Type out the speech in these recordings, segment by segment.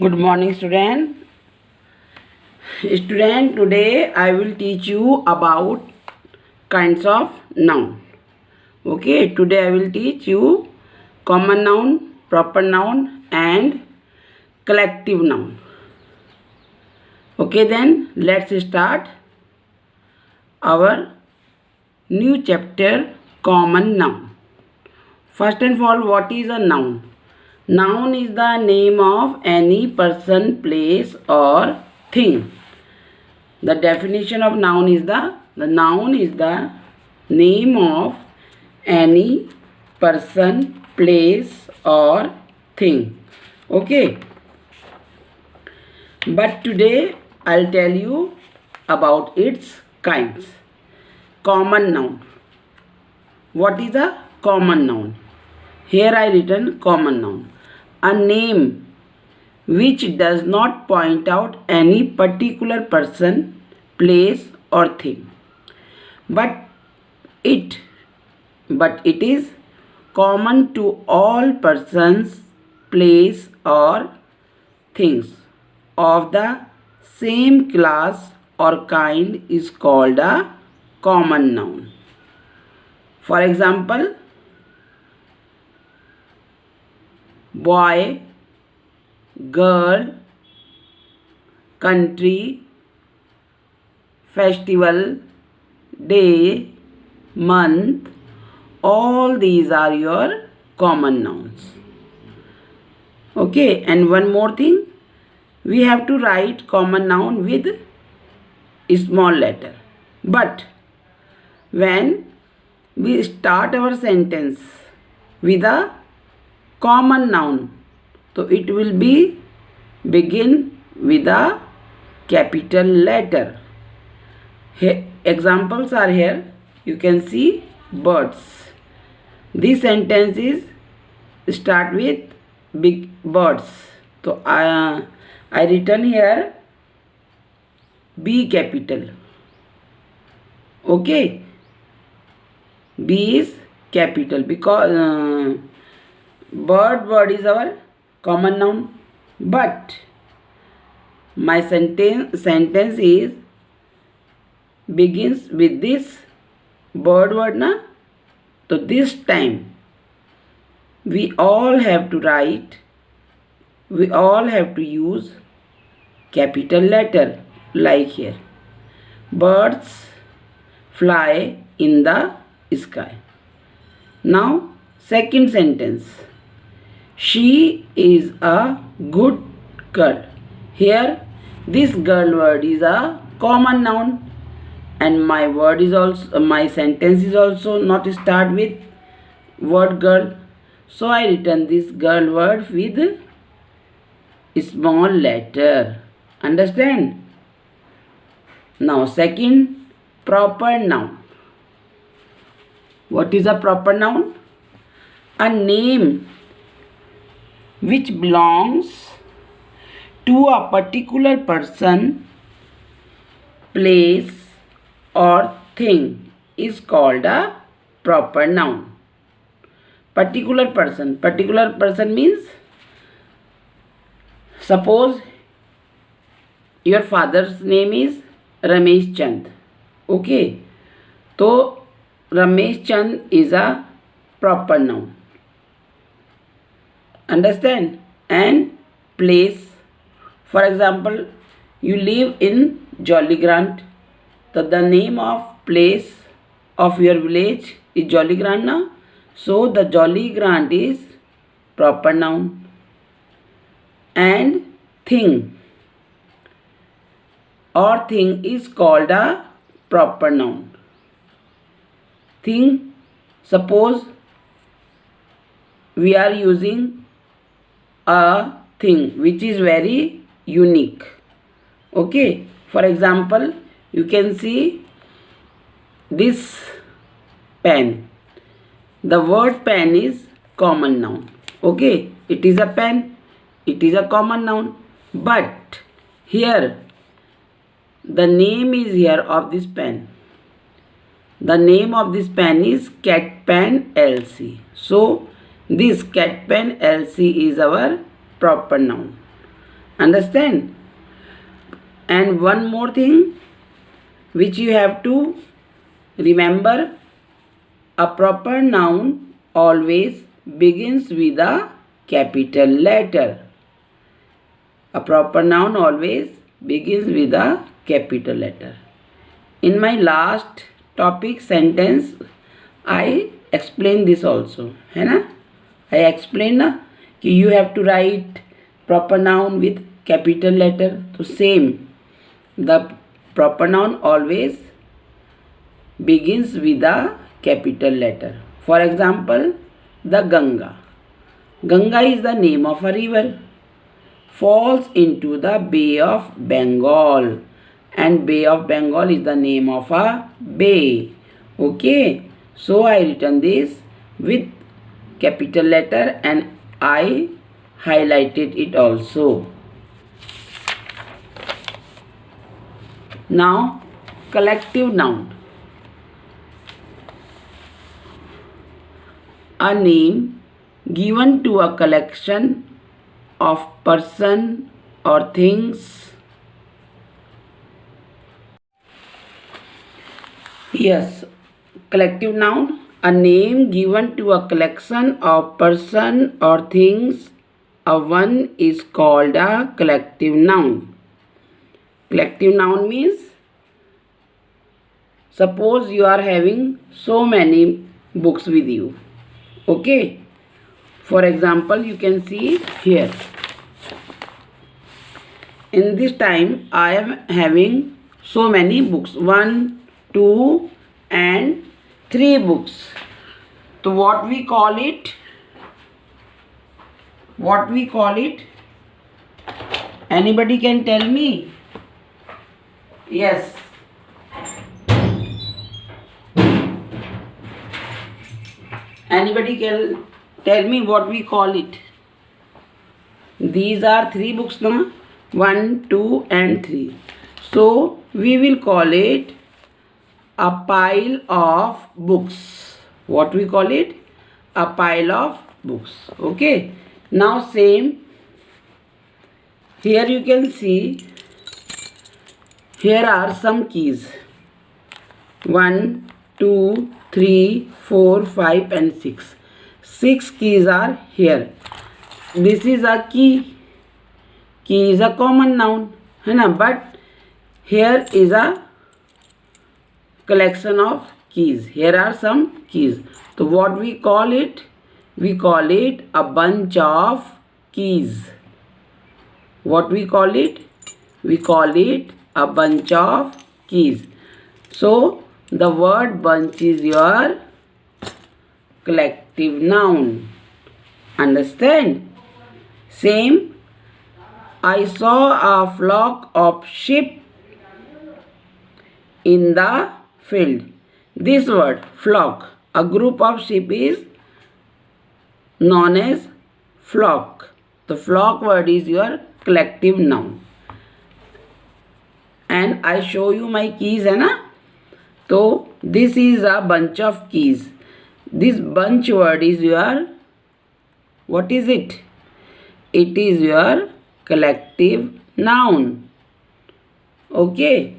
Good morning, student. Student, today I will teach you about kinds of noun. Okay, today I will teach you common noun, proper noun, and collective noun. Okay, then let's start our new chapter, common noun. First and all, what is a noun? Noun is the name of any person, place, or thing. The definition of noun is the noun is the name of any person, place, or thing. Okay. But today I'll tell you about its kinds. Common noun. What is a common noun? Here I written common noun. A name which does not point out any particular person, place, or thing, but it is common to all persons, place, or things of the same class or kind is called a common noun. For example, boy, girl, country, festival, day, month, all these are your common nouns. Okay, and one more thing, we have to write common noun with a small letter. But when we start our sentence with a common noun, so it will be begin with a capital letter. Examples are here. You can see birds. This sentence is start with big birds. So I written here B capital. Okay. B is capital because bird is our common noun, but my sentence is begins with this bird word na. So this time we all have to use capital letter, like here. Birds fly in the sky. Now second sentence, she is a good girl. Here this girl word is a common noun, and my sentence is also not start with word girl. So I written this girl word with a small letter. Understand? Now second, proper noun. What is a proper noun? A name which belongs to a particular person, place, or thing is called a proper noun. Particular person means, suppose your father's name is Ramesh Chand. Okay, so Ramesh Chand is a proper noun. Understand? And place, for example, you live in Jolly Grant, so the name of place of your village is Jolly Grant now. So the Jolly Grant is proper noun. And thing or thing is called a proper noun. Thing, suppose we are using a thing which is very unique. Okay, for example, you can see this pen. The word pen is common noun. Okay, it is a pen, it is a common noun, but here the name is here of this pen. The name of this pen is Cat Pen LC. So this Cat Pen LC is our proper noun. Understand? And one more thing which you have to remember, a proper noun always begins with a capital letter. A proper noun always begins with a capital letter. In my last topic sentence, I explained this also, है ना? I explained ना कि you have to write proper noun with capital letter. तो same, the proper noun always begins with a capital letter. For example, the Ganga. Ganga is the name of a river, falls into the Bay of Bengal, and Bay of Bengal is the name of a bay. Okay, so I written this with capital letter and I highlighted it also. Now, collective noun. A name given to a collection of person or things. Yes, collective noun, a name given to a collection of person or things. A one is called a collective noun. Collective noun means, suppose you are having so many books with you. Okay, for example, you can see here. In this time, I am having so many books, 1, 2 and 3 books. So what we call it? What we call it? Anybody can tell me? Yes. Anybody can tell me what we call it? These are 3 books now. 1, 2 and 3. So we will call it a pile of books. What we call it? A pile of books. Okay. Now same. Here you can see. Here are some keys. 1, 2, 3, 4, 5 and 6. 6 keys are here. This is a key. Key is a common noun, है ना? But here is a collection of keys. Here are some keys. So what we call it? We call it a bunch of keys. What we call it? We call it a bunch of keys. So the word bunch is your collective noun. Understand? Same. I saw a flock of sheep in the field. This word, flock, a group of sheep is known as flock. The flock word is your collective noun. And I show you my keys, है ना? So this is a bunch of keys. This bunch word is your, what is it? It is your collective noun. Okay.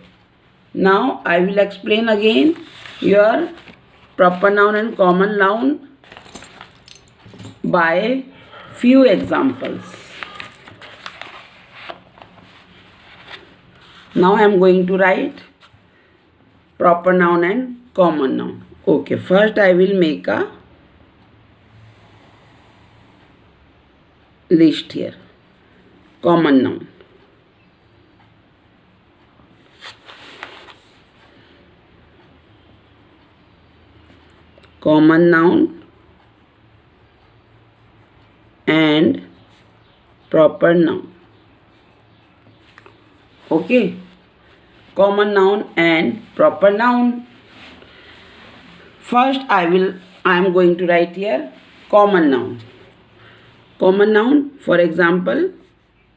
Now I will explain again your proper noun and common noun by few examples. Now I am going to write proper noun and common noun. Okay, first I will make a list here. Common noun. Common noun and proper noun. Okay, common noun and proper noun. First I am going to write here common noun. Common noun, for example,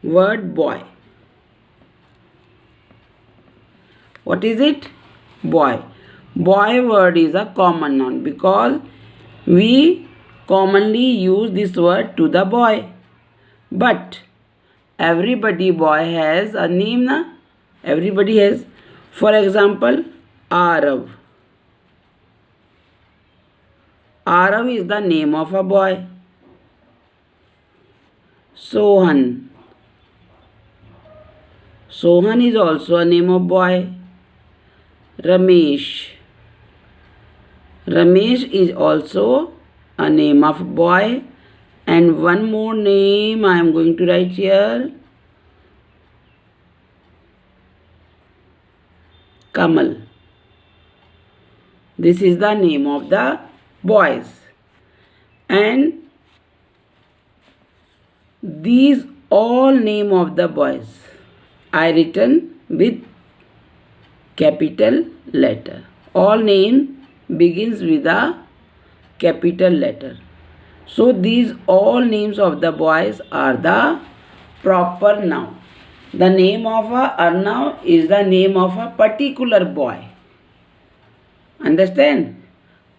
word boy. What is it? Boy. Boy word is a common noun because we commonly use this word to the boy. But everybody boy has a name na. Everybody has. For example, Arav. Arav is the name of a boy. Sohan. Sohan is also a name of boy. Ramesh. Ramesh is also a name of boy. And one more name I am going to write here. Kamal. This is the name of the boys. And these all name of the boys I written with capital letter. All name begins with a capital letter. So these all names of the boys are the proper noun. The name of a Arnav is the name of a particular boy. Understand?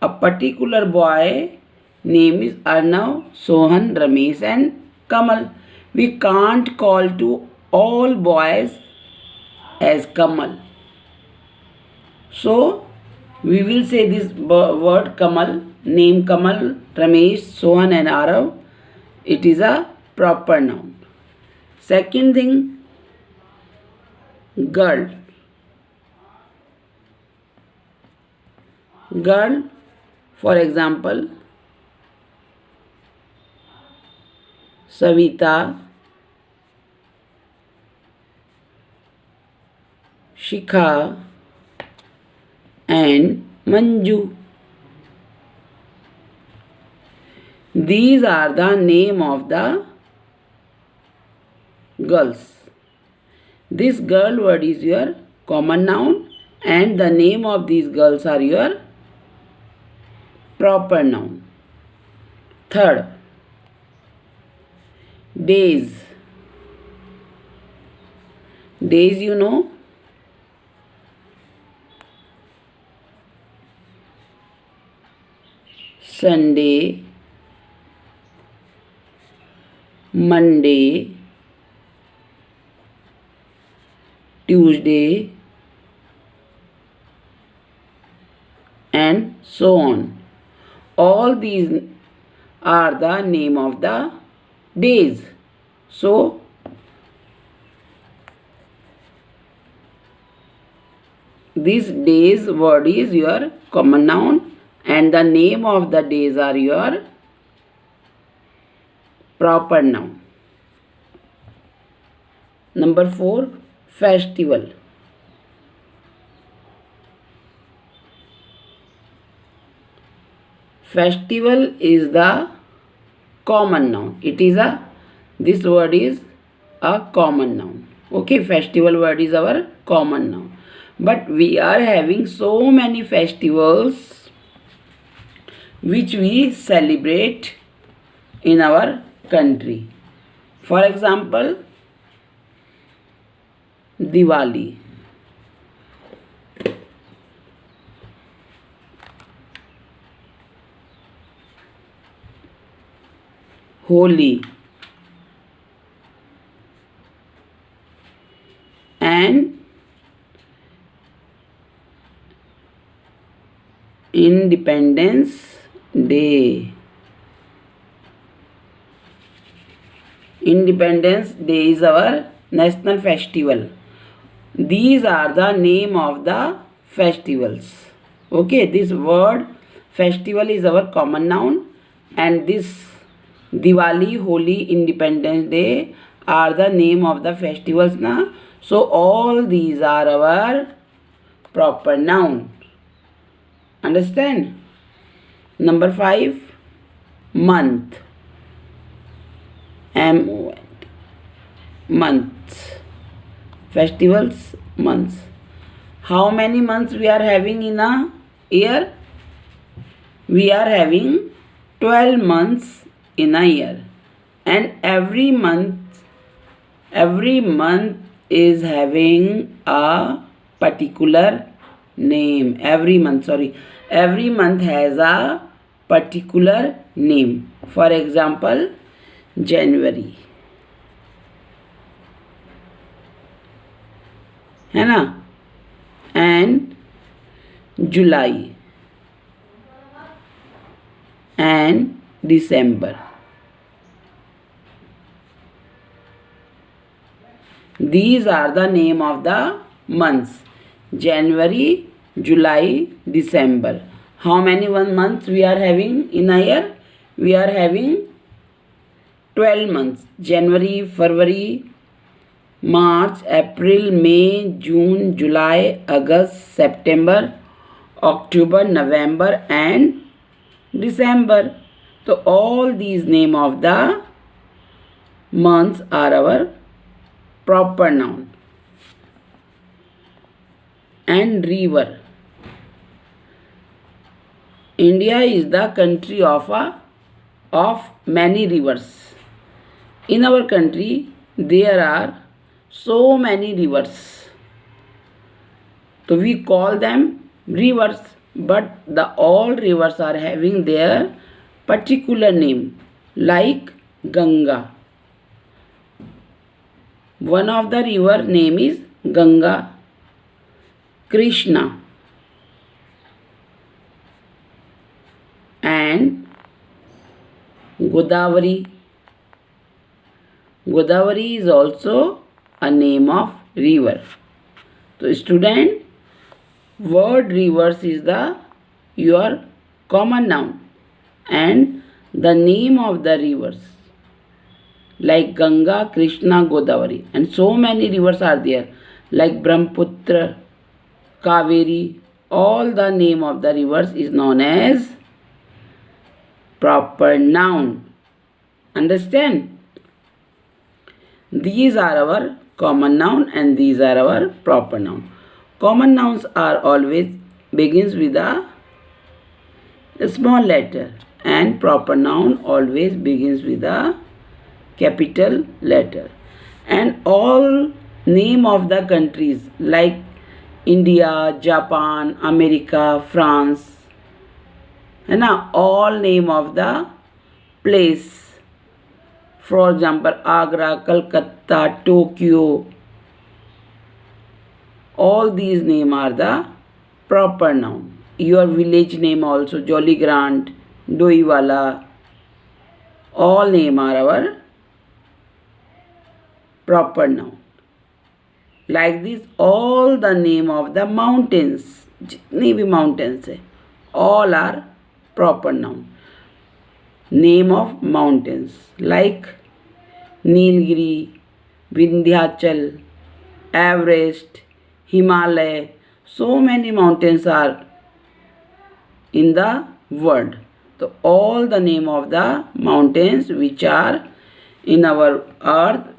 A particular boy name is Arnav, Sohan, Ramesh and Kamal. We can't call to all boys as Kamal. So we will say this word Kamal, name Kamal, Ramesh, Sohan and Arav. It is a proper noun. Second thing, girl. Girl, for example, Savita, Shikha and Manju. These are the name of the girls. This girl word is your common noun and the name of these girls are your proper noun. Third, days. Days, you know, Sunday, Monday, Tuesday and so on. All these are the name of the days. So this days word is your common noun and the name of the days are your proper noun. Number 4, festival. Festival is the common noun. This word is a common noun. Okay, festival word is our common noun. But we are having so many festivals which we celebrate in our country. For example, Diwali. Holi and Independence Day. Independence Day is our national festival. These are the name of the festivals. Okay, this word festival is our common noun and this Diwali, Holi, Independence Day are the name of the festivals na. So all these are our proper noun. Understand? Number 5, month. M-O-N-T. Months. Festivals, months. How many months we are having in a year? We are having 12 months in a year. And every month is having a particular name. Every month has a particular name. For example, January, है ना, and July and December. These are the name of the months: January, July, December. How many months we are having in a year? We are having 12 months: January, February, March, April, May, June, July, August, September, October, November and December. So all these name of the months are our proper noun. And river. India is the country of many rivers. In our country there are so many rivers. So we call them rivers, but the all rivers are having their particular name, like Ganga. One of the river name is Ganga, Krishna, and Godavari. Godavari is also a name of river. So student, word rivers is the your common noun and the name of the rivers like Ganga, Krishna, Godavari, and so many rivers are there like Brahmaputra, Kaveri. All the name of the rivers is known as proper noun. Understand? These are our common noun and these are our proper noun. Common nouns are always begins with a small letter and proper noun always begins with a capital letter. And all name of the countries like India, Japan, America, France, and all name of the place. For example, Agra, Calcutta, Tokyo. All these names are the proper noun. Your village name also, Jolly Grant, Doiwala. All names are our proper noun. Like this, all the name of the mountains, जितनी भी mountains है, all are proper noun. Name of mountains like Nilgiri, Vindhyachal, Everest, Himalaya. So many mountains are in the world. So all the name of the mountains which are in our earth,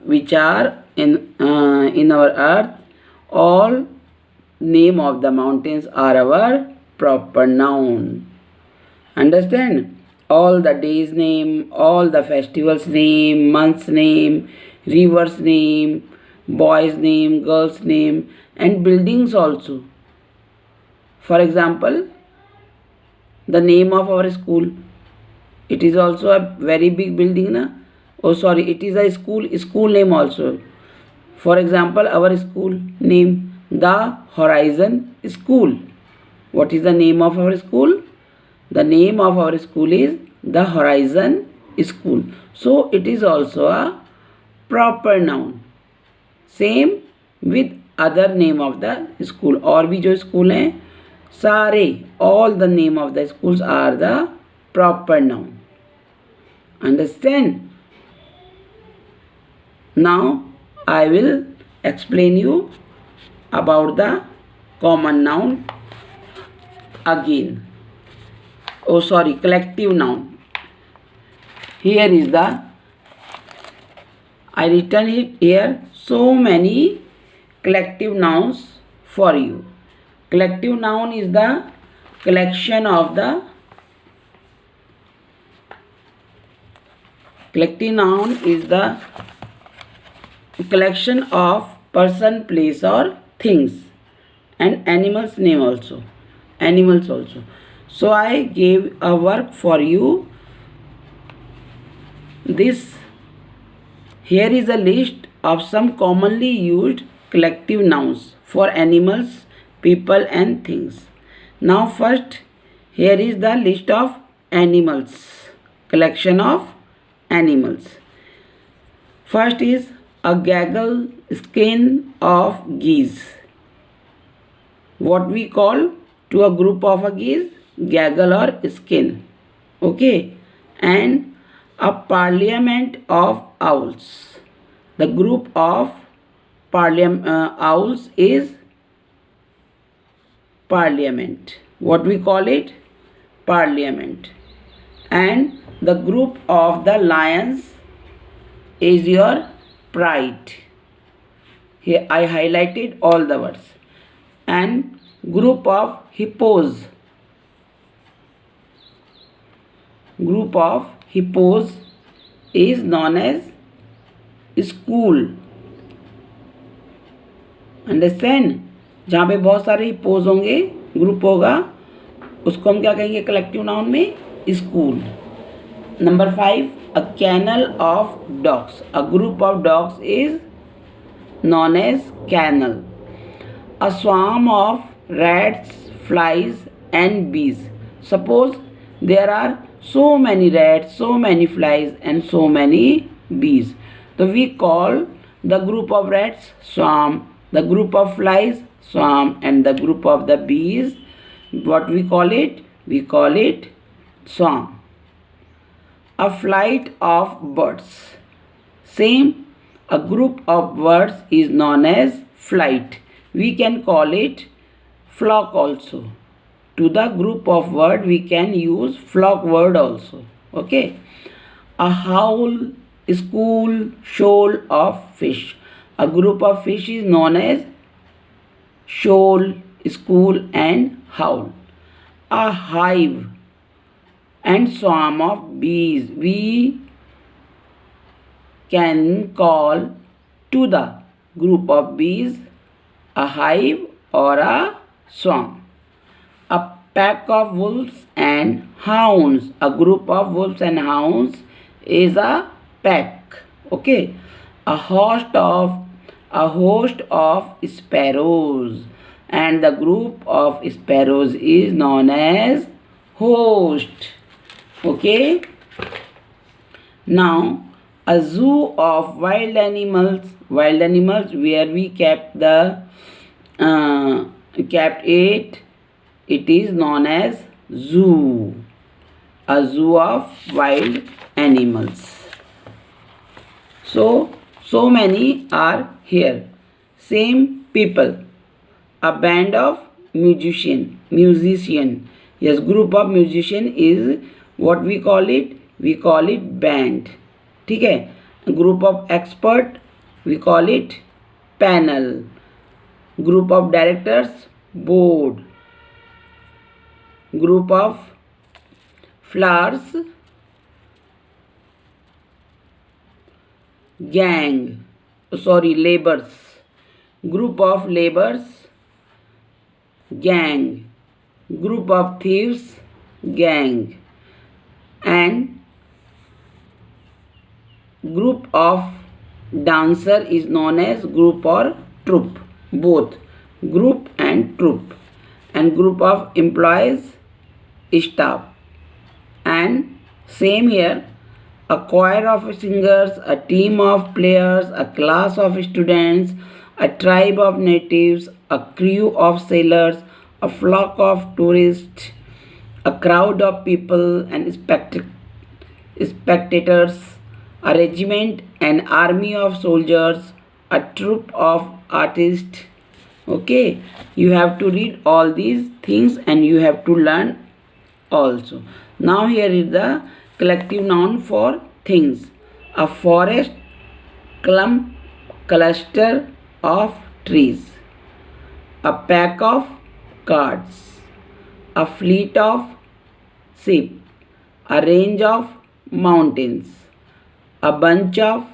all name of the mountains are our proper noun. Understand? All the days name, all the festivals name, months name, rivers name, boys name, girls name, and buildings also. For example, the name of our school. It is also a very big building, na? Oh, sorry, it is a school name also. For example, our school name, The Horizon School. What is the name of our school? The name of our school is The Horizon School. So it is also a proper noun. Same with other name of the school. और भी जो school हैं सारे, all the name of the schools are the proper noun. Understand? Now I will explain you about the common noun again. Oh sorry, collective noun. Here is the, I written it here, so many collective nouns for you. Collective noun is the collection of the, collective noun is the collection of person, place or things, and animals name also, animals also. So I gave a work for you. This here is a list of some commonly used collective nouns for animals, people and things. Now first, here is the list of animals, collection of animals. First is a gaggle skin of geese. What we call to a group of a geese? Gaggle or skin. Okay. And a parliament of owls. The group of owls is parliament. What we call it? Parliament. And the group of the lions is your pride. Here I highlighted all the words. And group of hippos. Group of hippos is known as school. Understand. जहाँ पे बहुत सारे hippos होंगे, group होगा, उसको हम क्या कहेंगे कलेक्टिव नाउन में? School. Number 5, a kennel of dogs. A group of dogs is known as kennel. A swarm of rats, flies and bees. Suppose there are so many rats, so many flies and so many bees. So we call the group of rats swarm, the group of flies swarm and the group of the bees, what we call it? We call it swarm. A flight of birds. Same. A group of birds is known as flight. We can call it flock also. To the group of bird we can use flock word also. Okay. A howl, school, shoal of fish. A group of fish is known as shoal, school and howl. A hive and swarm of bees. We can call to the group of bees a hive or a swarm. A pack of wolves and hounds. A group of wolves and hounds is a pack. Okay. A host of sparrows, and the group of sparrows is known as host. Okay. Now a zoo of wild animals where we kept it is known as zoo. A zoo of wild animals. So many are here. Same people. A band of musician. Yes, group of musician is what we call it? We call it band. ठीक है. Group of expert we call it panel. Group of directors board. Group of flowers gang, sorry labours. Group of labours gang. Group of thieves gang. And group of dancer is known as group or troupe. Both group and troupe. And group of employees staff. And same here, a choir of singers, a team of players, a class of students, a tribe of natives, a crew of sailors, a flock of tourists, a crowd of people and spectators, a regiment, an army of soldiers, a troop of artists. Okay, you have to read all these things and you have to learn also. Now here is the collective noun for things. A forest, clump, cluster of trees. A pack of cards. A fleet of sheep. A range of mountains. A bunch of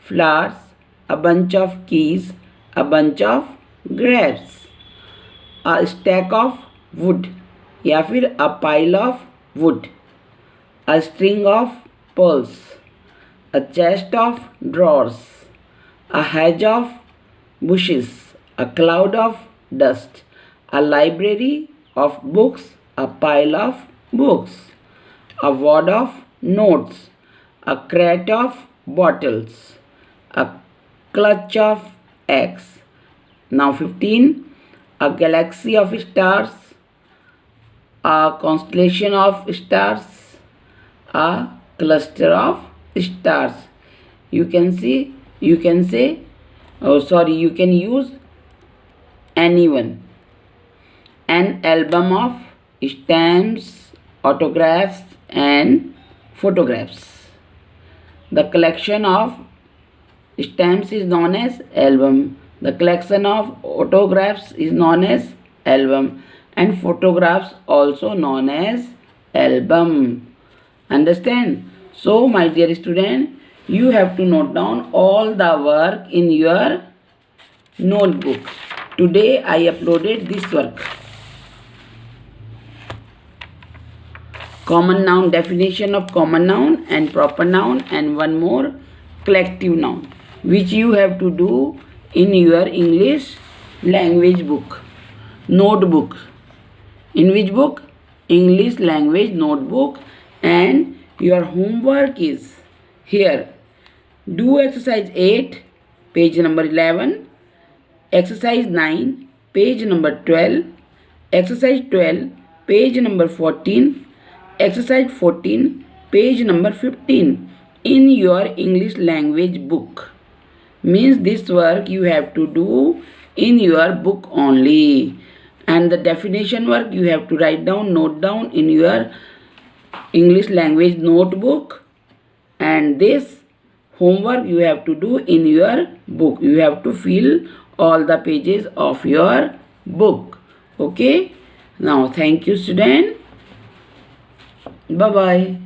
flowers, a bunch of keys, a bunch of grapes. A stack of wood या फिर a pile of wood. A string of pearls. A chest of drawers. A hedge of bushes, a cloud of dust, a library of books, a pile of books, a wad of notes, a crate of bottles, a clutch of eggs. Now 15, a galaxy of stars, a constellation of stars, a cluster of stars. You can say, you can use anyone. An album of stamps, autographs and photographs. The collection of stamps is known as album. The collection of autographs is known as album, and photographs also known as album. Understand? So my dear student, you have to note down all the work in your notebook. Today I uploaded this work. Common noun, definition of common noun and proper noun, and one more collective noun, which you have to do in your English language book, notebook. In which book? English language notebook. And your homework is here. Do exercise 8, page number 11. Exercise 9, page number 12. Exercise 12, page number 14. Exercise 14, page number 15 in your English language book. Means this work you have to do in your book only. And the definition work you have to write down, note down in your English language notebook. And this homework you have to do in your book. You have to fill all the pages of your book. Okay. Now thank you student. Bye bye.